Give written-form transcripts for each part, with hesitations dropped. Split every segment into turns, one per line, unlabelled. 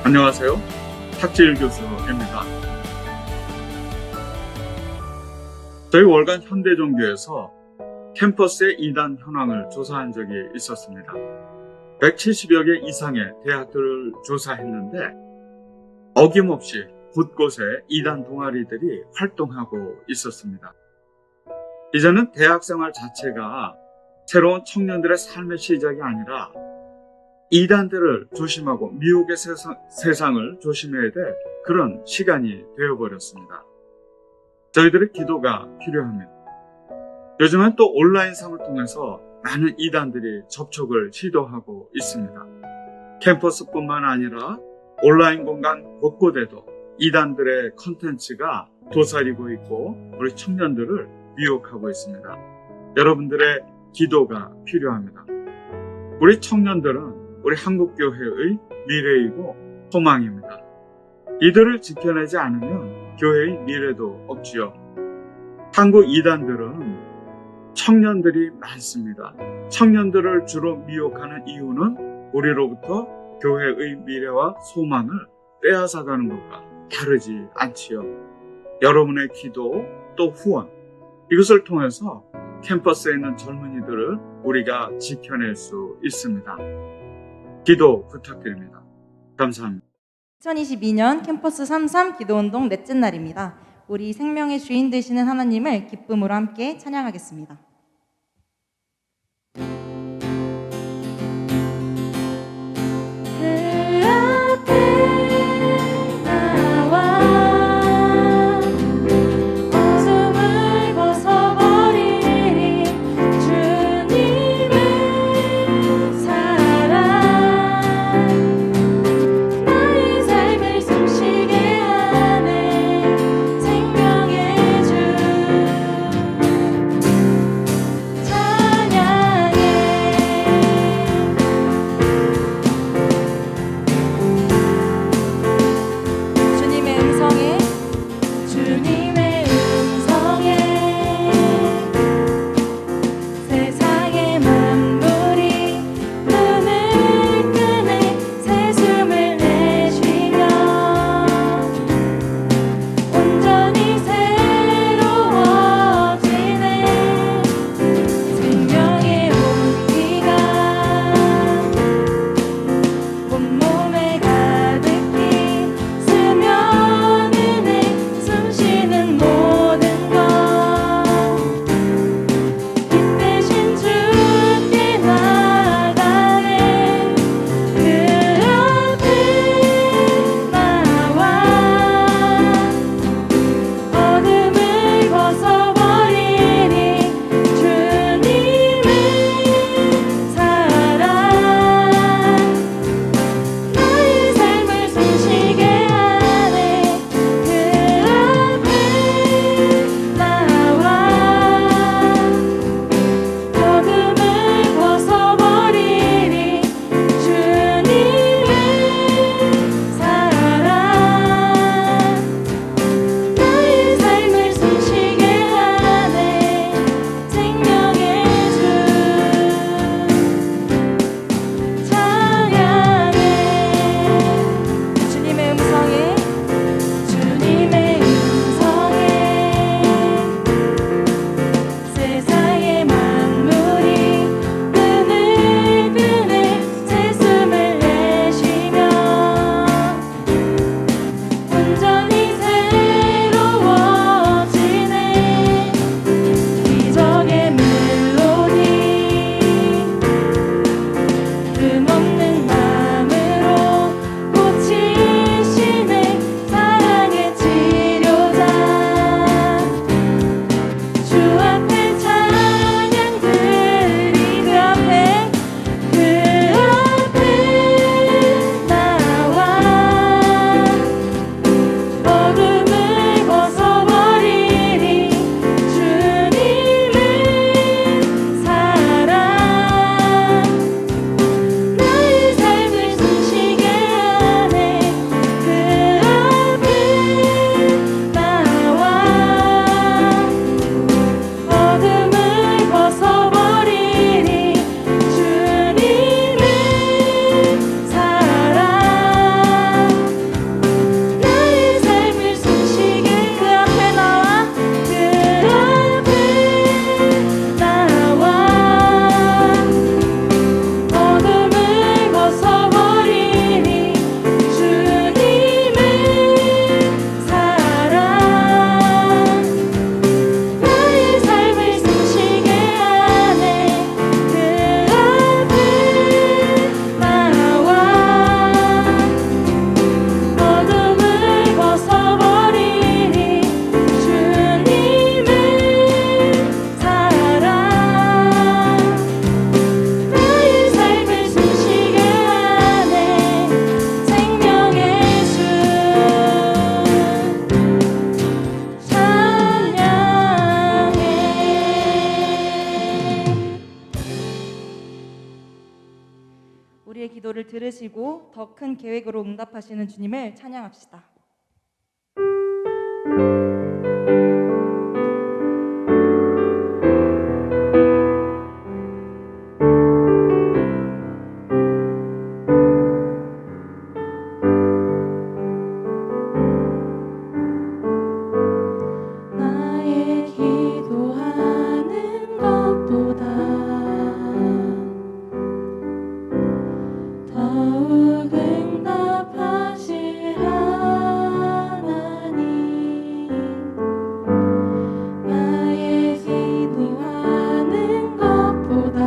안녕하세요. 탁지일 교수입니다. 저희 월간 현대종교에서 캠퍼스의 이단 현황을 조사한 적이 있었습니다. 170여 개 이상의 대학들을 조사했는데 어김없이 곳곳에 이단 동아리들이 활동하고 있었습니다. 이제는 대학생활 자체가 새로운 청년들의 삶의 시작이 아니라 이단들을 조심하고 미혹의 세상을 조심해야 될 그런 시간이 되어버렸습니다. 저희들의 기도가 필요합니다. 요즘은 또 온라인상을 통해서 많은 이단들이 접촉을 시도하고 있습니다. 캠퍼스뿐만 아니라 온라인 공간 곳곳에도 이단들의 컨텐츠가 도사리고 있고 우리 청년들을 미혹하고 있습니다. 여러분들의 기도가 필요합니다. 우리 청년들은 우리 한국교회의 미래이고 소망입니다. 이들을 지켜내지 않으면 교회의 미래도 없지요. 한국 이단들은 청년들이 많습니다. 청년들을 주로 미혹하는 이유는 우리로부터 교회의 미래와 소망을 빼앗아가는 것과 다르지 않지요. 여러분의 기도 또 후원, 이것을 통해서 캠퍼스에 있는 젊은이들을 우리가 지켜낼 수 있습니다. 기도 부탁드립니다. 감사합니다.
2022년 캠퍼스 33 기도운동 넷째 날입니다. 우리 생명의 주인 되시는 하나님을 기쁨으로 함께 찬양하겠습니다. 기도를 들으시고 더 큰 계획으로 응답하시는 주님을 찬양합시다.
나의 기도하는 것보다 더욱 응답하실 하나님, 나의 기도하는 것보다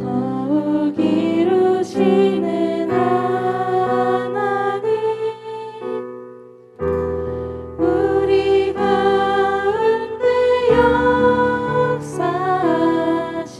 더욱 이루시는 하나님, 우리 가운데 역사하신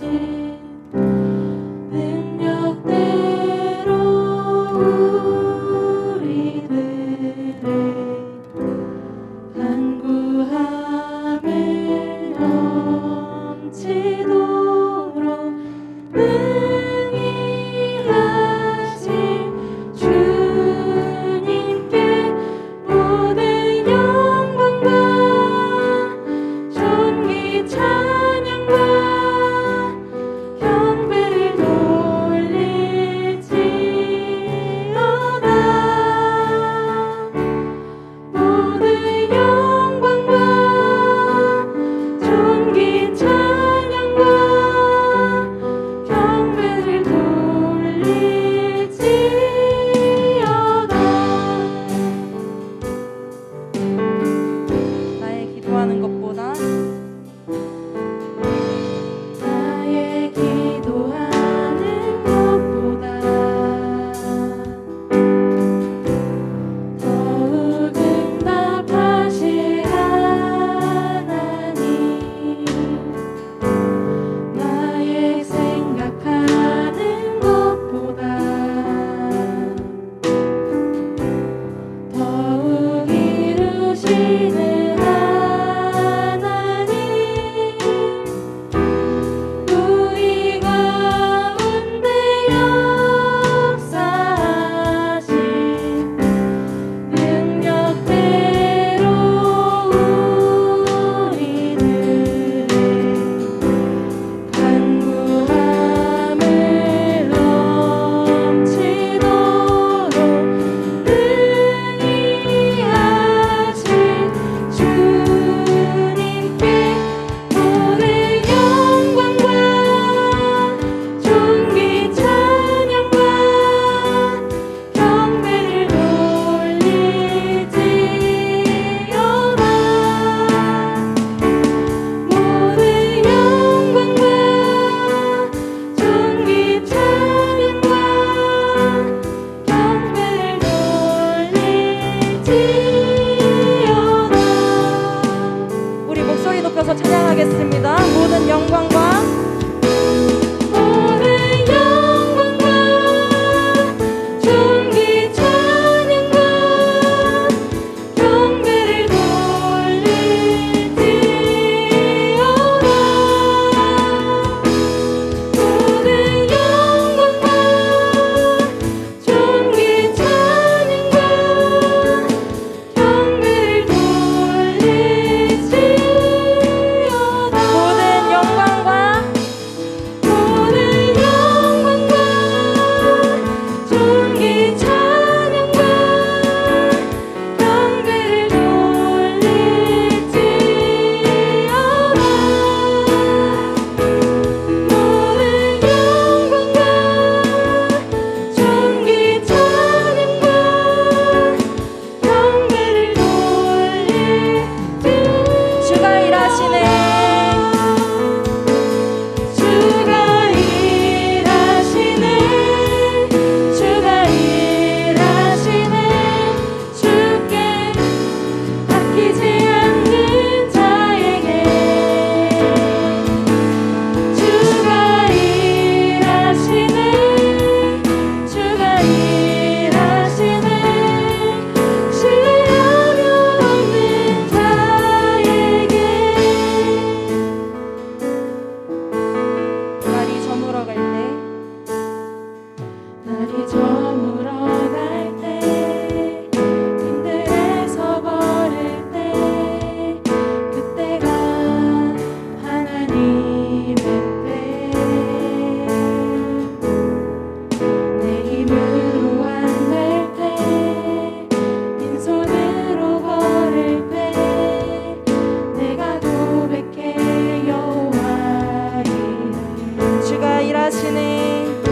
일하시네.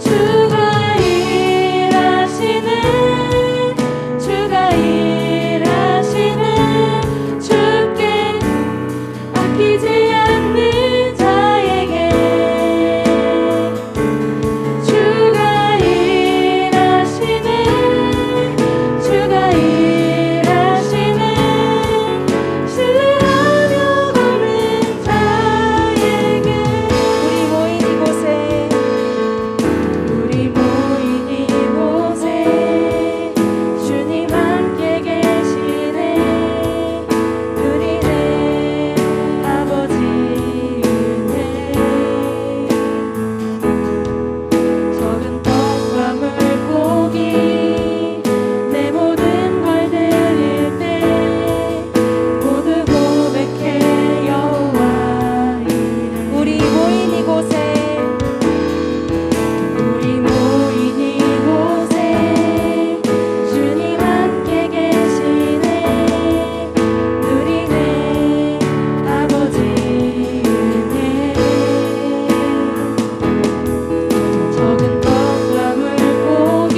주가 일하시네 주가 일하시네 주께 아끼지 않는 자에게 주가 일하시네 주가 일하시네 신뢰하며 걷는 자에게
우리 모인 이곳에
우리 모인 이곳에 주님 함께 계시네 누리네 아버지 은혜 적은 떡과 물고기 내 모든 걸 드릴 때 모두 고백해 여호와 이름
우리 모인 이곳에
우리 모인 이곳에 주님 함께 계시네 누리네 아버지 은혜 적은 떡과 물고기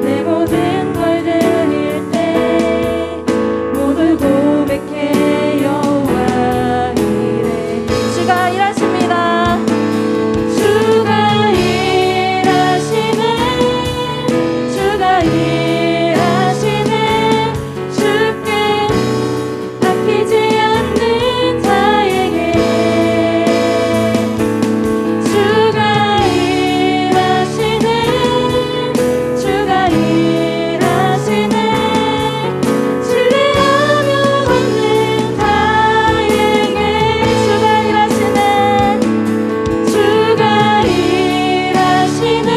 내 모든 걸 드릴 때 모두 고백해 여호와 이래
주가 일하십니다.
주가 일하시네 주가 일하시네 주께 아끼지 않는 자에게 주가 일하시네 주가 일하시네 신뢰하며 걷는 자에게
주가 일하시네.
주가 일하시네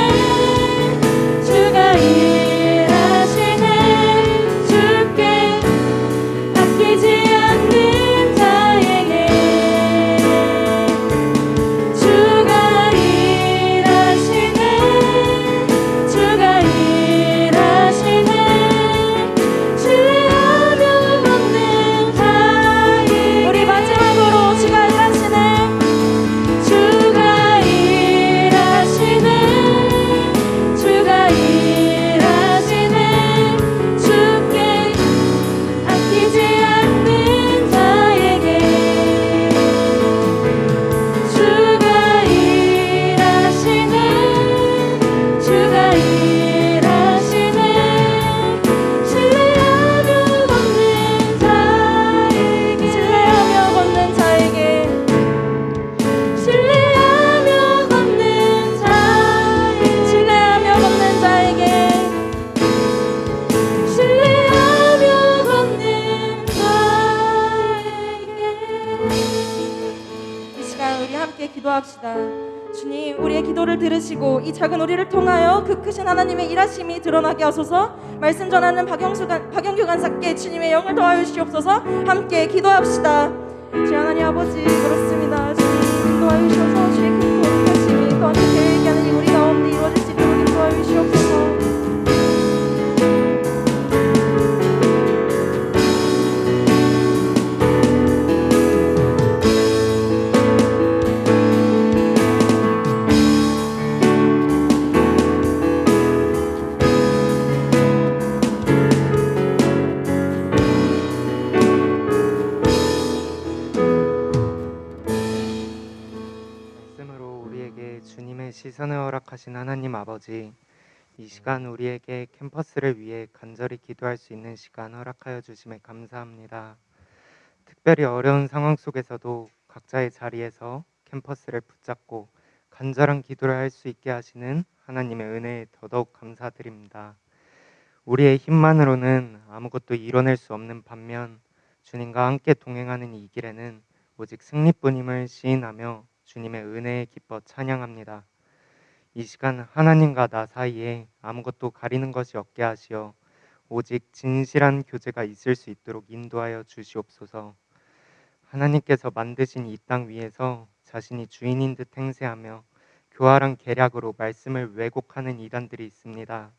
주가 일하시네 주께 아끼지 않는 자에게 주가 일하시네 주가 일하시네 신뢰하며 걷는 자에게
우리 마지막으로 주가 일하시네.
주가 일하시네 주가 일하시네 주께 아끼지 않는 자에게 주가 일하시네 주가 일하시네 신뢰하며 걷는 자에게
신뢰하며 걷는 자에게
신뢰하며 걷는 자에게
신뢰하며 걷는 자에게
신뢰하며 걷는 자에게
이 시간 우리 함께 기도합시다. 주님, 우리의 기도를 들으시고 이 작은 우리를 통하여 그 크신 하나님의 일하심이 드러나게 하소서. 말씀 전하는 박영규 간사께 주님의 영을 더하여 주시옵소서. 함께 기도합시다. 주 하나님 아버지, 그렇습니다. 주님 인도하여 주셔서 주의 큰 거룩하심이 또 함께 계획이 하는 이 우리 가운데 이루어질 수 있도록 인도하여 주시옵소서.
말씀으로 우리에게 주님의 시선을 허락하신 하나님 아버지, 이 시간 우리에게 캠퍼스를 위해 간절히 기도할 수 있는 시간 허락하여 주심에 감사합니다. 특별히 어려운 상황 속에서도 각자의 자리에서 캠퍼스를 붙잡고 간절한 기도를 할 수 있게 하시는 하나님의 은혜에 더더욱 감사드립니다. 우리의 힘만으로는 아무것도 이뤄낼 수 없는 반면 주님과 함께 동행하는 이 길에는 오직 승리뿐임을 시인하며 주님의 은혜에 기뻐 찬양합니다. 이 시간 하나님과 나 사이에 아무것도 가리는 것이 없게 하시어 오직 진실한 교제가 있을 수 있도록 인도하여 주시옵소서. 하나님께서 만드신 이 땅 위에서 자신이 주인인 듯 행세하며 교활한 계략으로 말씀을 왜곡하는 이단들이 있습니다.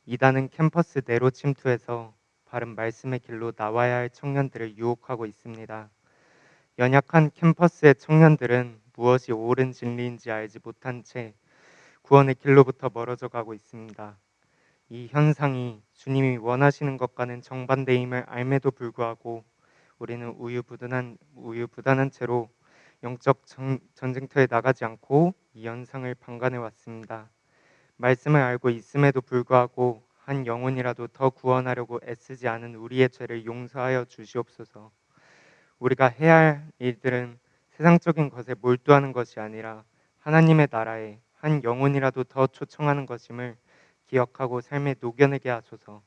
이단은 캠퍼스 내로 침투해서 바른 말씀의 길로 나와야 할 청년들을 유혹하고 있습니다. 연약한 캠퍼스의 청년들은 무엇이 옳은 진리인지 알지 못한 채 구원의 길로부터 멀어져 가고 있습니다. 이 현상이 주님이 원하시는 것과는 정반대임을 알매도 불구하고 우리는 우유부단한 채로 영적 전쟁터에 나가지 않고 이 현상을 방관해 왔습니다. 말씀을 알고 있음에도 불구하고 한 영혼이라도 더 구원하려고 애쓰지 않은 우리의 죄를 용서하여 주시옵소서. 우리가 해야 할 일들은 세상적인 것에 몰두하는 것이 아니라 하나님의 나라에 한 영혼이라도 더 초청하는 것임을 기억하고 삶에 녹여내게 하소서.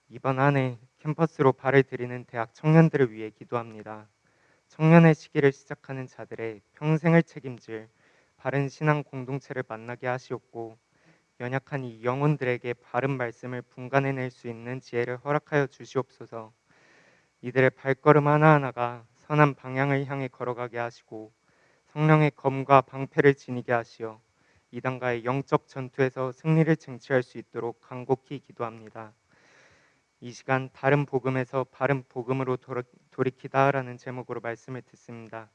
이번 한 해 캠퍼스로 발을 들이는 대학 청년들을 위해 기도합니다. 청년의 시기를 시작하는 자들의 평생을 책임질 바른 신앙 공동체를 만나게 하시옵고 연약한 이 영혼들에게 바른 말씀을 분간해낼 수 있는 지혜를 허락하여 주시옵소서. 이들의 발걸음 하나하나가 선한 방향을 향해 걸어가게 하시고 성령의 검과 방패를 지니게 하시어 이단과의 영적 전투에서 승리를 쟁취할 수 있도록 간곡히 기도합니다. 이 시간 다른 복음에서 바른 복음으로 돌이키다라는 제목으로 말씀을 듣습니다.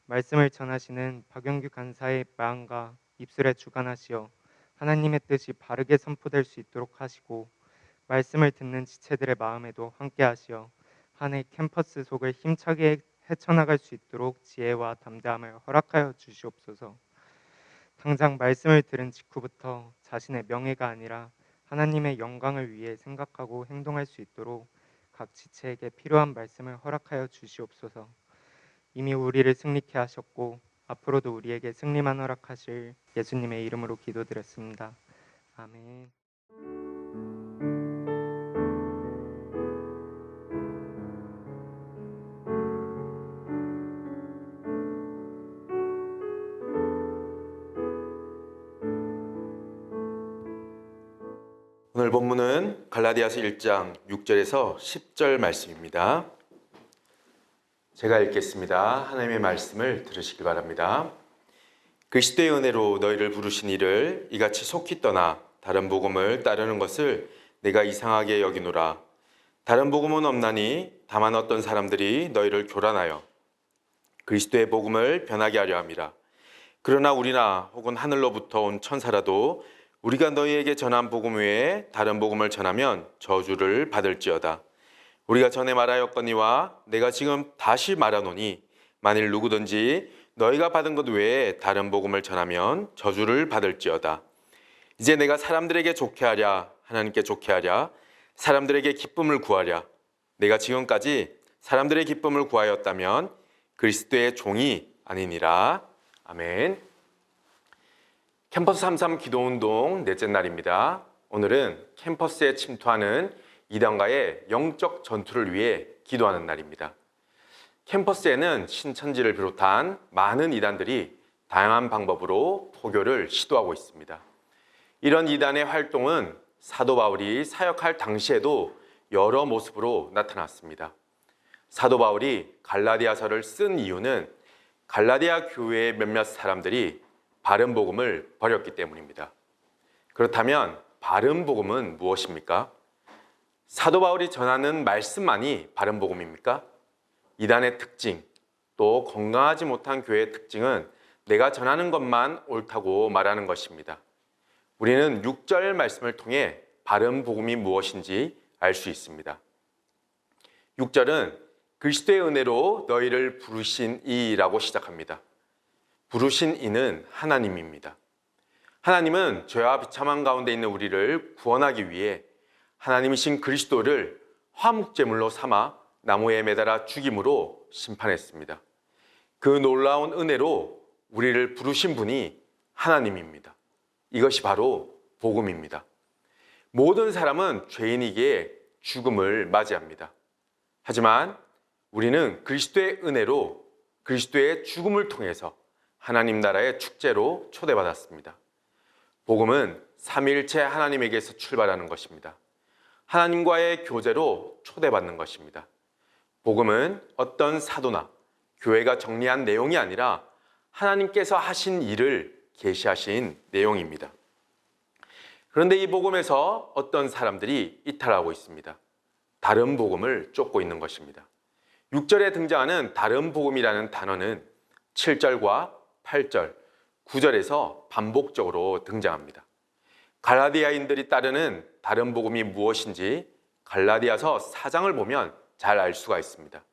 말씀을 전하시는 박영규 간사의 마음과 입술에 주관하시어 하나님의 뜻이 바르게 선포될 수 있도록 하시고 말씀을 듣는 지체들의 마음에도 함께 하시어 한 해 캠퍼스 속을 힘차게 헤쳐나갈 수 있도록 지혜와 담대함을 허락하여 주시옵소서. 당장 말씀을 들은 직후부터 자신의 명예가 아니라 하나님의 영광을 위해 생각하고 행동할 수 있도록 각 지체에게 필요한 말씀을 허락하여 주시옵소서. 이미 우리를 승리케 하셨고 앞으로도 우리에게 승리만 허락하실 예수님의 이름으로 기도드렸습니다. 아멘.
오늘 본문은 갈라디아서 1장 6절에서 10절 말씀입니다. 제가 읽겠습니다. 하나님의 말씀을 들으시기 바랍니다. 그리스도의 은혜로 너희를 부르신 이를 이같이 속히 떠나 다른 복음을 따르는 것을 내가 이상하게 여기노라. 다른 복음은 없나니 다만 어떤 사람들이 너희를 교란하여 그리스도의 복음을 변하게 하려 함이라. 그러나 우리나 혹은 하늘로부터 온 천사라도 우리가 너희에게 전한 복음 외에 다른 복음을 전하면 저주를 받을지어다. 우리가 전에 말하였거니와 내가 지금 다시 말하노니 만일 누구든지 너희가 받은 것 외에 다른 복음을 전하면 저주를 받을지어다. 이제 내가 사람들에게 좋게 하랴 하나님께 좋게 하랴 사람들에게 기쁨을 구하랴. 내가 지금까지 사람들의 기쁨을 구하였다면 그리스도의 종이 아니니라. 아멘. 캠퍼스 33 기도운동 넷째 날입니다. 오늘은 캠퍼스에 침투하는 이단과의 영적 전투를 위해 기도하는 날입니다. 캠퍼스에는 신천지를 비롯한 많은 이단들이 다양한 방법으로 포교를 시도하고 있습니다. 이런 이단의 활동은 사도 바울이 사역할 당시에도 여러 모습으로 나타났습니다. 사도 바울이 갈라디아서를 쓴 이유는 갈라디아 교회의 몇몇 사람들이 바른 복음을 버렸기 때문입니다. 그렇다면 바른 복음은 무엇입니까? 사도 바울이 전하는 말씀만이 바른 복음입니까? 이단의 특징, 또 건강하지 못한 교회의 특징은 내가 전하는 것만 옳다고 말하는 것입니다. 우리는 6절 말씀을 통해 바른 복음이 무엇인지 알 수 있습니다. 6절은 그리스도의 은혜로 너희를 부르신 이라고 시작합니다. 부르신 이는 하나님입니다. 하나님은 죄와 비참한 가운데 있는 우리를 구원하기 위해 하나님이신 그리스도를 화목제물로 삼아 나무에 매달아 죽임으로 심판했습니다. 그 놀라운 은혜로 우리를 부르신 분이 하나님입니다. 이것이 바로 복음입니다. 모든 사람은 죄인이기에 죽음을 맞이합니다. 하지만 우리는 그리스도의 은혜로 그리스도의 죽음을 통해서 하나님 나라의 축제로 초대받았습니다. 복음은 삼위일체 하나님에게서 출발하는 것입니다. 하나님과의 교제로 초대받는 것입니다. 복음은 어떤 사도나 교회가 정리한 내용이 아니라 하나님께서 하신 일을 계시하신 내용입니다. 그런데 이 복음에서 어떤 사람들이 이탈하고 있습니다. 다른 복음을 쫓고 있는 것입니다. 6절에 등장하는 다른 복음이라는 단어는 7절과 8절, 9절에서 반복적으로 등장합니다. 갈라디아인들이 따르는 다른 복음이 무엇인지 갈라디아서 4장을 보면 잘 알 수가 있습니다.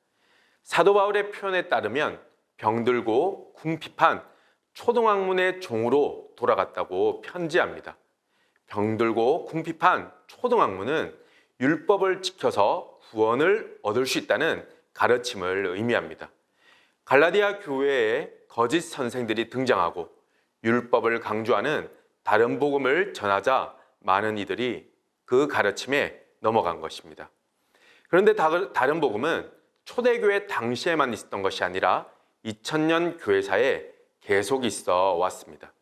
사도 바울의 표현에 따르면 병들고 궁핍한 초등학문의 종으로 돌아갔다고 편지합니다. 병들고 궁핍한 초등학문은 율법을 지켜서 구원을 얻을 수 있다는 가르침을 의미합니다. 갈라디아 교회에 거짓 선생들이 등장하고 율법을 강조하는 다른 복음을 전하자 많은 이들이 그 가르침에 넘어간 것입니다. 그런데 다른 복음은 초대교회 당시에만 있었던 것이 아니라 2000년 교회사에 계속 있어 왔습니다.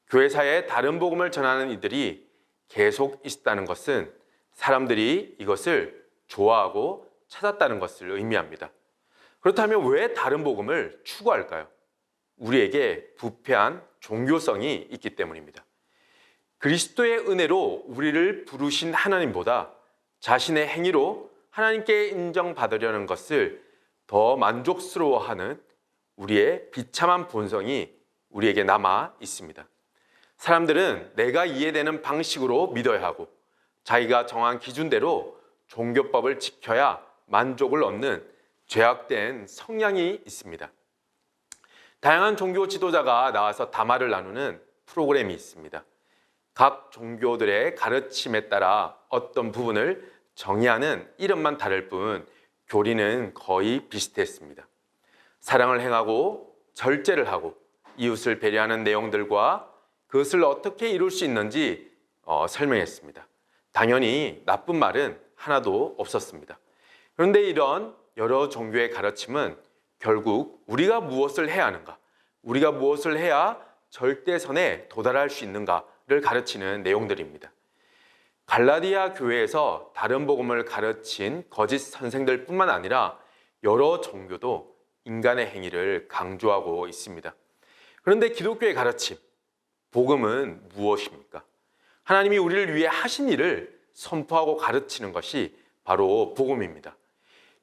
교회사에 다른 복음을 전하는 이들이 계속 있었다는 것은 사람들이 이것을 좋아하고 찾았다는 것을 의미합니다. 그렇다면 왜 다른 복음을 추구할까요? 우리에게 부패한 종교성이 있기 때문입니다. 그리스도의 은혜로 우리를 부르신 하나님보다 자신의 행위로 하나님께 인정받으려는 것을 더 만족스러워하는 우리의 비참한 본성이 우리에게 남아 있습니다. 사람들은 내가 이해되는 방식으로 믿어야 하고 자기가 정한 기준대로 종교법을 지켜야 만족을 얻는 죄악된 성향이 있습니다. 다양한 종교 지도자가 나와서 담화를 나누는 프로그램이 있습니다. 각 종교들의 가르침에 따라 어떤 부분을 정의하는 이름만 다를 뿐 교리는 거의 비슷했습니다. 사랑을 행하고 절제를 하고 이웃을 배려하는 내용들과 그것을 어떻게 이룰 수 있는지 설명했습니다. 당연히 나쁜 말은 하나도 없었습니다. 그런데 이런 여러 종교의 가르침은 결국 우리가 무엇을 해야 하는가, 우리가 무엇을 해야 절대선에 도달할 수 있는가를 가르치는 내용들입니다. 갈라디아 교회에서 다른 복음을 가르친 거짓 선생들 뿐만 아니라 여러 종교도 인간의 행위를 강조하고 있습니다. 그런데 기독교의 가르침, 복음은 무엇입니까? 하나님이 우리를 위해 하신 일을 선포하고 가르치는 것이 바로 복음입니다.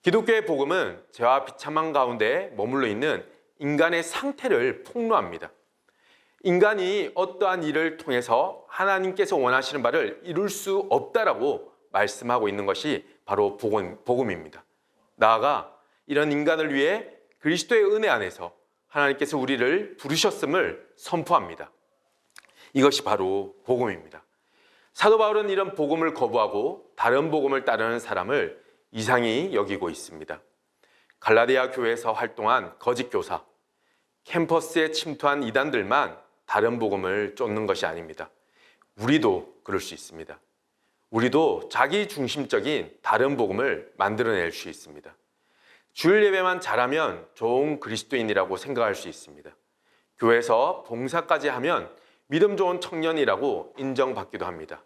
기독교의 복음은 죄와 비참한 가운데 머물러 있는 인간의 상태를 폭로합니다. 인간이 어떠한 일을 통해서 하나님께서 원하시는 바를 이룰 수 없다라고 말씀하고 있는 것이 바로 복음입니다. 나아가 이런 인간을 위해 그리스도의 은혜 안에서 하나님께서 우리를 부르셨음을 선포합니다. 이것이 바로 복음입니다. 사도 바울은 이런 복음을 거부하고 다른 복음을 따르는 사람을 이상히 여기고 있습니다. 갈라디아 교회에서 활동한 거짓 교사, 캠퍼스에 침투한 이단들만 다른 복음을 쫓는 것이 아닙니다. 우리도 그럴 수 있습니다. 우리도 자기 중심적인 다른 복음을 만들어낼 수 있습니다. 주일 예배만 잘하면 좋은 그리스도인이라고 생각할 수 있습니다. 교회에서 봉사까지 하면 믿음 좋은 청년이라고 인정받기도 합니다.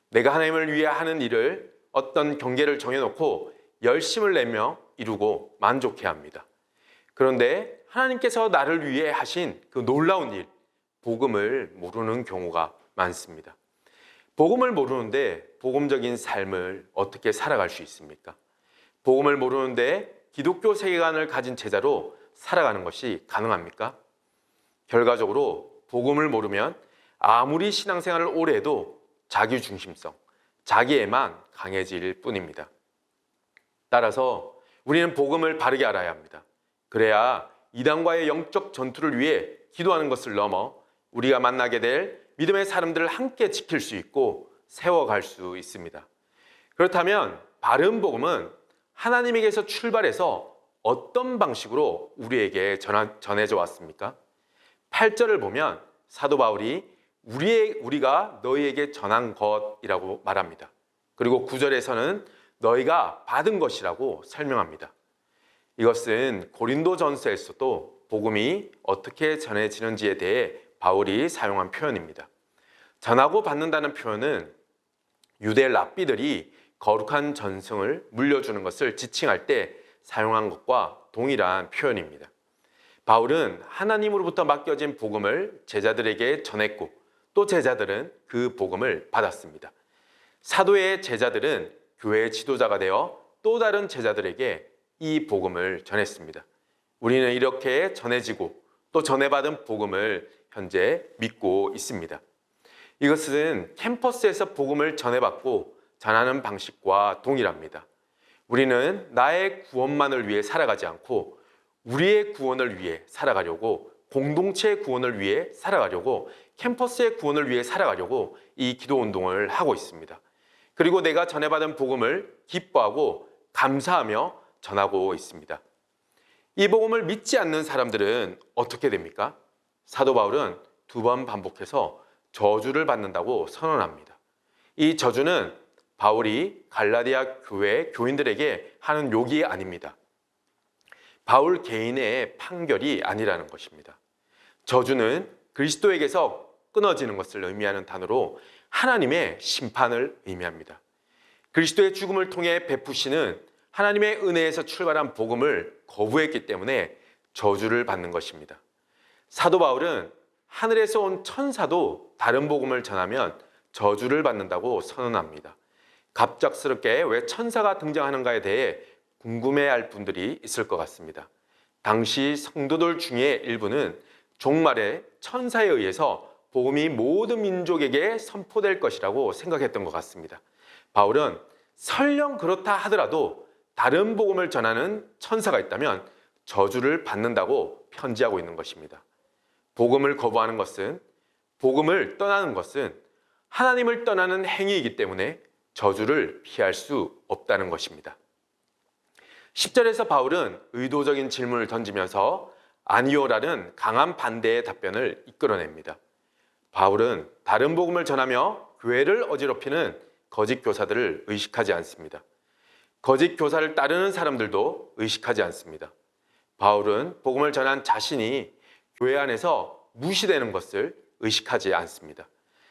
내가 하나님을 위해 하는 일을 어떤 경계를 정해놓고 열심을 내며 이루고 만족해야 합니다. 그런데 하나님께서 나를 위해 하신 그 놀라운 일, 복음을 모르는 경우가 많습니다. 복음을 모르는데 복음적인 삶을 어떻게 살아갈 수 있습니까? 복음을 모르는데 기독교 세계관을 가진 제자로 살아가는 것이 가능합니까? 결과적으로 복음을 모르면 아무리 신앙생활을 오래 해도 자기중심성, 자기애만 강해질 뿐입니다. 따라서 우리는 복음을 바르게 알아야 합니다. 그래야 이단과의 영적 전투를 위해 기도하는 것을 넘어 우리가 만나게 될 믿음의 사람들을 함께 지킬 수 있고 세워갈 수 있습니다. 그렇다면 바른 복음은 하나님에게서 출발해서 어떤 방식으로 우리에게 전해져 왔습니까? 8절을 보면 사도 바울이 우리가 너희에게 전한 것이라고 말합니다. 그리고 9절에서는 너희가 받은 것이라고 설명합니다. 이것은 고린도전서에서도 복음이 어떻게 전해지는지에 대해 바울이 사용한 표현입니다. 전하고 받는다는 표현은 유대 랍비들이 거룩한 전승을 물려주는 것을 지칭할 때 사용한 것과 동일한 표현입니다. 바울은 하나님으로부터 맡겨진 복음을 제자들에게 전했고 또 제자들은 그 복음을 받았습니다. 사도의 제자들은 교회의 지도자가 되어 또 다른 제자들에게 이 복음을 전했습니다. 우리는 이렇게 전해지고 또 전해받은 복음을 현재 믿고 있습니다. 이것은 캠퍼스에서 복음을 전해받고 전하는 방식과 동일합니다. 우리는 나의 구원만을 위해 살아가지 않고 우리의 구원을 위해 살아가려고, 공동체의 구원을 위해 살아가려고, 캠퍼스의 구원을 위해 살아가려고 이 기도 운동을 하고 있습니다. 그리고 내가 전해받은 복음을 기뻐하고 감사하며 전하고 있습니다. 이 복음을 믿지 않는 사람들은 어떻게 됩니까? 사도 바울은 2번 반복해서 저주를 받는다고 선언합니다. 이 저주는 바울이 갈라디아 교회 교인들에게 하는 욕이 아닙니다. 바울 개인의 판결이 아니라는 것입니다. 저주는 그리스도에게서 끊어지는 것을 의미하는 단어로 하나님의 심판을 의미합니다. 그리스도의 죽음을 통해 베푸시는 하나님의 은혜에서 출발한 복음을 거부했기 때문에 저주를 받는 것입니다. 사도 바울은 하늘에서 온 천사도 다른 복음을 전하면 저주를 받는다고 선언합니다. 갑작스럽게 왜 천사가 등장하는가에 대해 궁금해할 분들이 있을 것 같습니다. 당시 성도들 중에 일부는 종말에 천사에 의해서 복음이 모든 민족에게 선포될 것이라고 생각했던 것 같습니다. 바울은 설령 그렇다 하더라도 다른 복음을 전하는 천사가 있다면 저주를 받는다고 편지하고 있는 것입니다. 복음을 거부하는 것은, 복음을 떠나는 것은 하나님을 떠나는 행위이기 때문에 저주를 피할 수 없다는 것입니다. 10절에서 바울은 의도적인 질문을 던지면서 아니오라는 강한 반대의 답변을 이끌어냅니다. 바울은 다른 복음을 전하며 교회를 어지럽히는 거짓 교사들을 의식하지 않습니다. 거짓 교사를 따르는 사람들도 의식하지 않습니다. 바울은 복음을 전한 자신이 교회 안에서 무시되는 것을 의식하지 않습니다.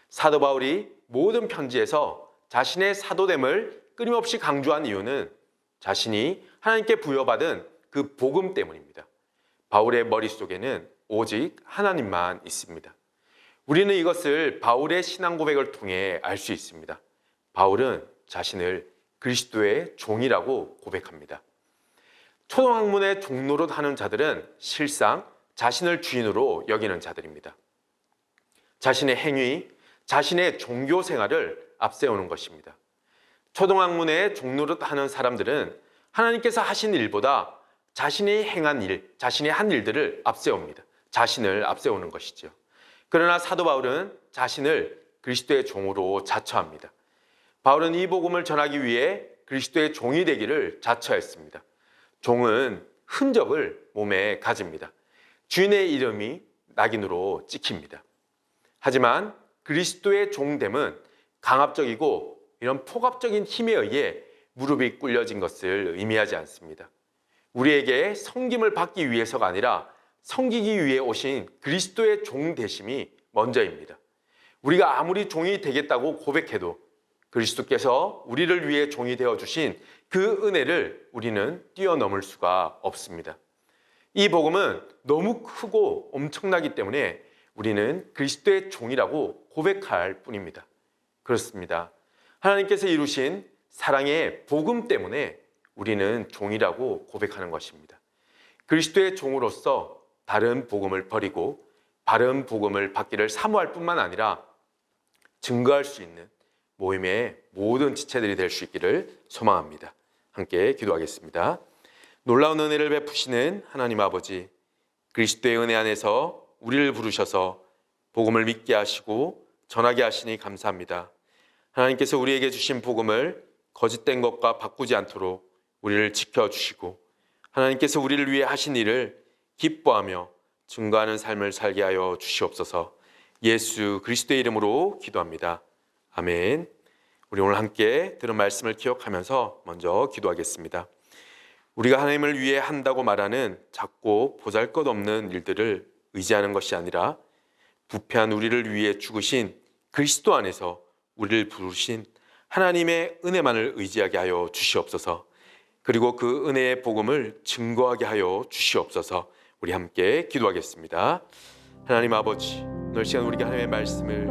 사도 바울이 모든 편지에서 자신의 사도됨을 끊임없이 강조한 이유는 자신이 하나님께 부여받은 그 복음 때문입니다. 바울의 머릿속에는 오직 하나님만 있습니다. 우리는 이것을 바울의 신앙 고백을 통해 알 수 있습니다. 바울은 자신을 그리스도의 종이라고 고백합니다. 초등학문의 종노릇 하는 자들은 실상 자신을 주인으로 여기는 자들입니다. 자신의 행위, 자신의 종교 생활을 앞세우는 것입니다. 초등학문의 종노릇 하는 사람들은 하나님께서 하신 일보다 자신이 행한 일, 자신이 한 일들을 앞세웁니다. 자신을 앞세우는 것이죠. 그러나 사도 바울은 자신을 그리스도의 종으로 자처합니다. 바울은 이 복음을 전하기 위해 그리스도의 종이 되기를 자처했습니다. 종은 흔적을 몸에 가집니다. 주인의 이름이 낙인으로 찍힙니다. 하지만 그리스도의 종됨은 강압적이고 이런 폭압적인 힘에 의해 무릎이 꿇려진 것을 의미하지 않습니다. 우리에게 섬김을 받기 위해서가 아니라 섬기기 위해 오신 그리스도의 종 되심이 먼저입니다. 우리가 아무리 종이 되겠다고 고백해도 그리스도께서 우리를 위해 종이 되어주신 그 은혜를 우리는 뛰어넘을 수가 없습니다. 이 복음은 너무 크고 엄청나기 때문에 우리는 그리스도의 종이라고 고백할 뿐입니다. 그렇습니다. 하나님께서 이루신 사랑의 복음 때문에 우리는 종이라고 고백하는 것입니다. 그리스도의 종으로서 다른 복음을 버리고 바른 복음을 받기를 사모할 뿐만 아니라 증거할 수 있는 모임의 모든 지체들이 될 수 있기를 소망합니다. 함께 기도하겠습니다. 놀라운 은혜를 베푸시는 하나님 아버지, 그리스도의 은혜 안에서 우리를 부르셔서 복음을 믿게 하시고 전하게 하시니 감사합니다. 하나님께서 우리에게 주신 복음을 거짓된 것과 바꾸지 않도록 우리를 지켜주시고 하나님께서 우리를 위해 하신 일을 기뻐하며 증거하는 삶을 살게 하여 주시옵소서. 예수 그리스도의 이름으로 기도합니다. 아멘. 우리 오늘 함께 들은 말씀을 기억하면서 먼저 기도하겠습니다. 우리가 하나님을 위해 한다고 말하는 작고 보잘것없는 일들을 의지하는 것이 아니라 부패한 우리를 위해 죽으신 그리스도 안에서 우리를 부르신 하나님의 은혜만을 의지하게 하여 주시옵소서. 그리고 그 은혜의 복음을 증거하게 하여 주시옵소서. 우리 함께 기도하겠습니다. 하나님 아버지, 오늘 시간 우리가 하나님의 말씀을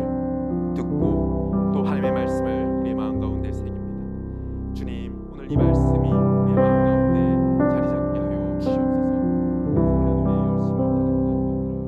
듣고 또 하나님의 말씀을 우리의 마음 가운데 새깁니다. 주님, 오늘 이 말씀이 우리의 마음 가운데 자리 잡게 하여 주시옵소서. 우리의 열심을 따라 행하는 것들을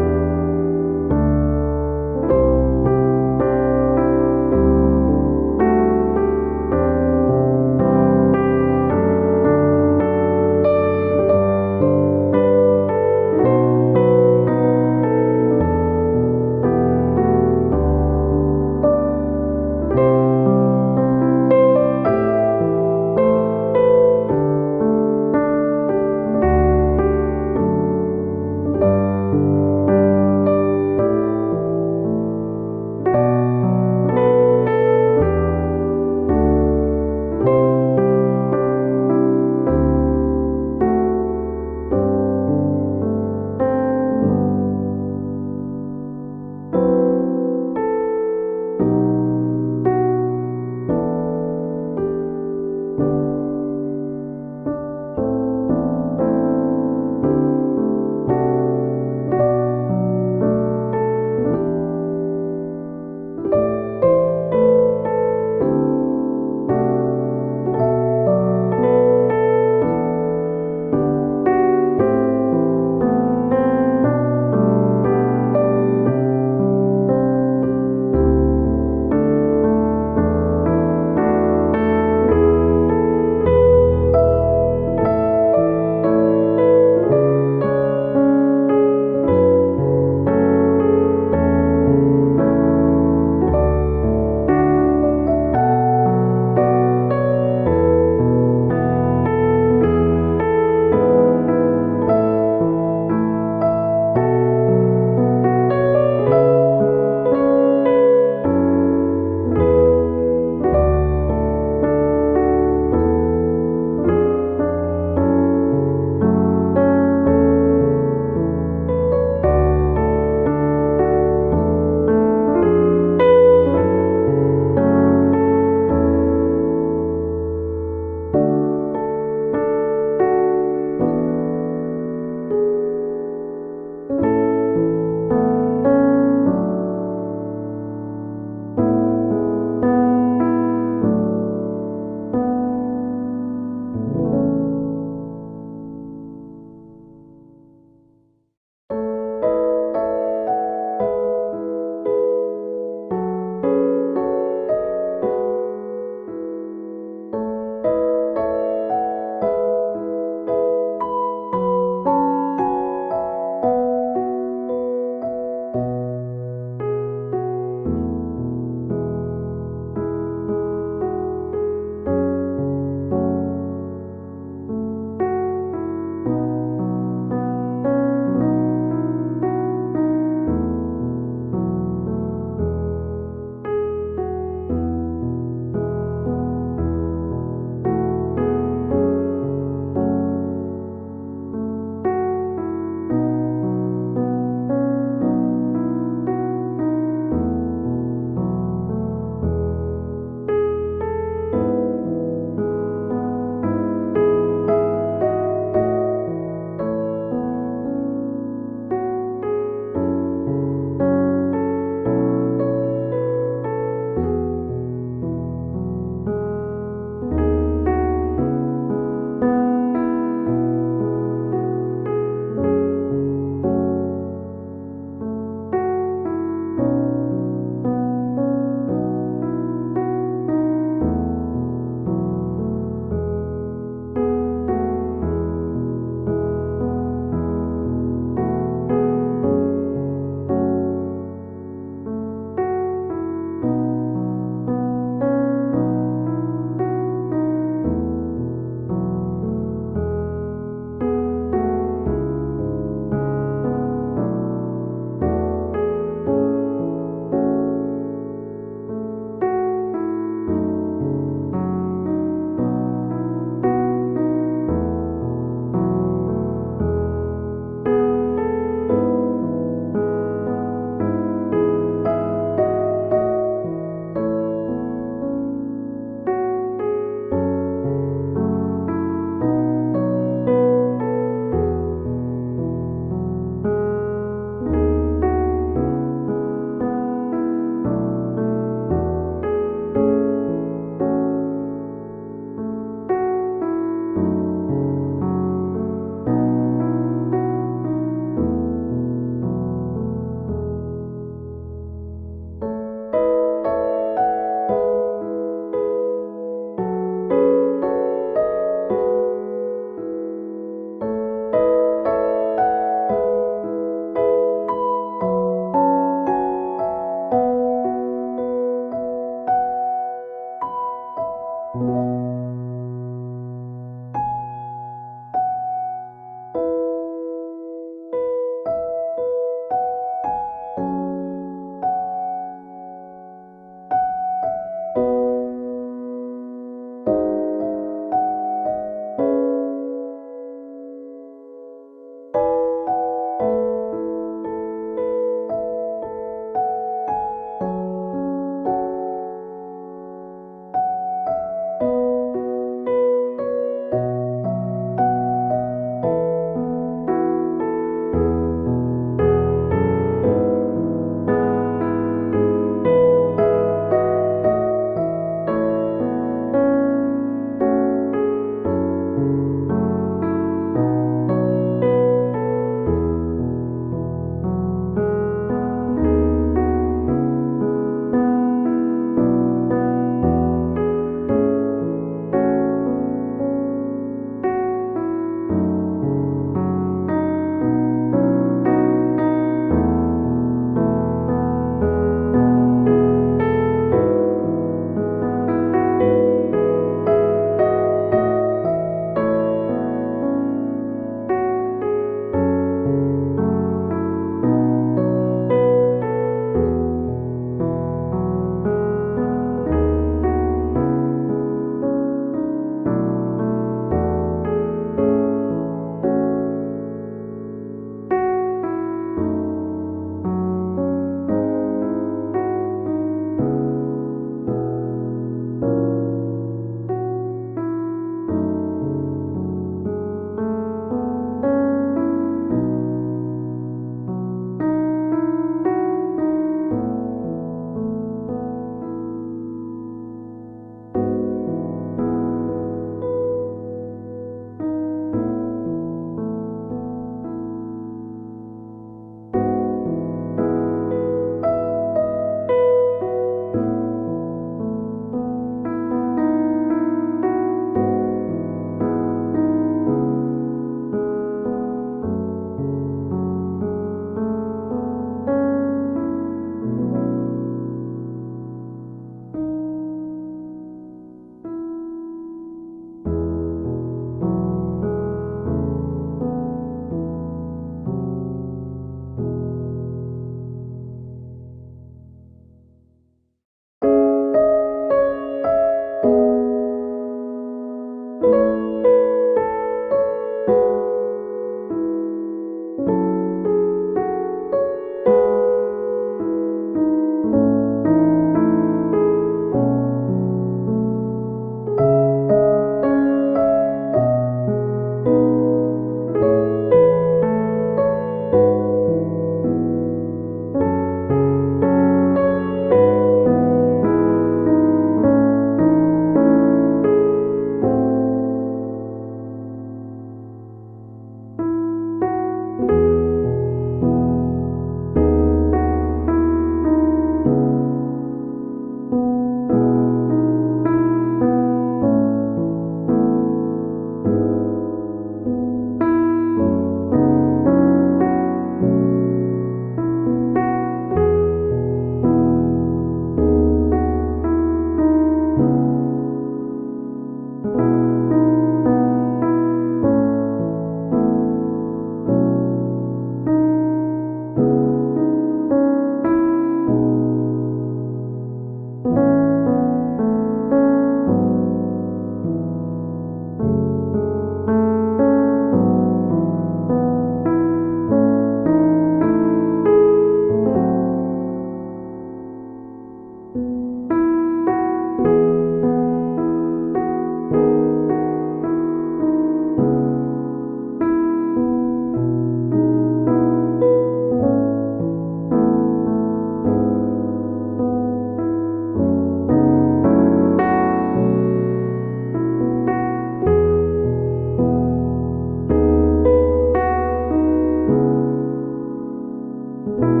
주님.